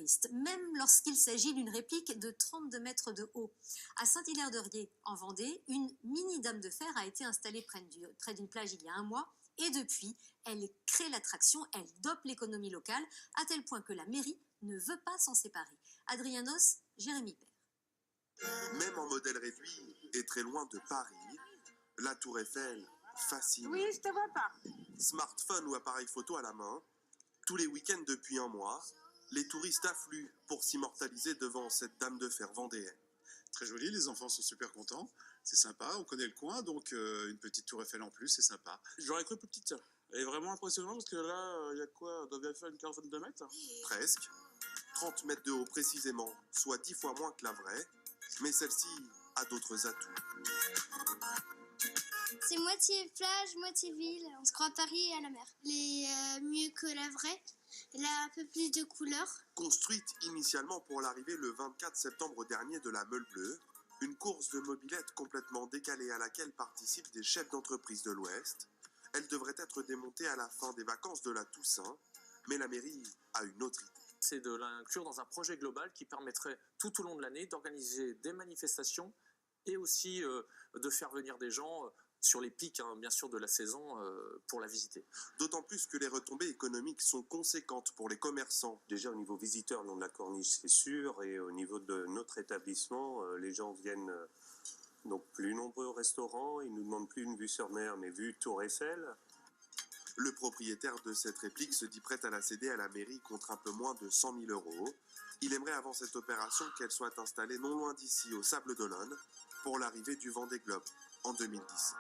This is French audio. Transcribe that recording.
touristes, même lorsqu'il s'agit d'une réplique de 32 mètres de haut. À Saint-Hilaire-de-Riez, en Vendée, une mini dame de fer a été installée près d'une plage il y a un mois. Et depuis, elle crée l'attraction, elle dope l'économie locale, à tel point que la mairie ne veut pas s'en séparer. Adrianos, Jérémy Père. Même en modèle réduit et très loin de Paris, la Tour Eiffel fascine. Oui, je te vois pas. Smartphone ou appareil photo à la main, tous les week-ends depuis un mois, les touristes affluent pour s'immortaliser devant cette dame de fer vendéenne. Très joli, les enfants sont super contents, c'est sympa, on connaît le coin, donc une petite tour Eiffel en plus, c'est sympa. J'aurais cru plus petite, elle est vraiment impressionnante parce que là, il y a quoi, elle doit faire une quarantaine de mètres. Presque, 30 mètres de haut précisément, soit 10 fois moins que la vraie, mais celle-ci a d'autres atouts. C'est moitié plage, moitié ville, on se croit à Paris et à la mer. Elle est mieux que la vraie, elle a un peu plus de couleurs. Construite initialement pour l'arrivée le 24 septembre dernier de la Meule Bleue, une course de mobylettes complètement décalée à laquelle participent des chefs d'entreprise de l'Ouest. Elle devrait être démontée à la fin des vacances de la Toussaint, mais la mairie a une autre idée. C'est de l'inclure dans un projet global qui permettrait tout au long de l'année d'organiser des manifestations et aussi de faire venir des gens sur les pics, bien sûr, de la saison pour la visiter. D'autant plus que les retombées économiques sont conséquentes pour les commerçants. Déjà au niveau visiteur, le long de la Corniche, c'est sûr, et au niveau de notre établissement, les gens viennent donc plus nombreux au restaurant, ils nous demandent plus une vue sur mer, mais vue Tour Eiffel. Le propriétaire de cette réplique se dit prêt à la céder à la mairie contre un peu moins de 100 000 €. Il aimerait avant cette opération qu'elle soit installée non loin d'ici, au Sable d'Olonne, pour l'arrivée du Vendée Globe en 2017.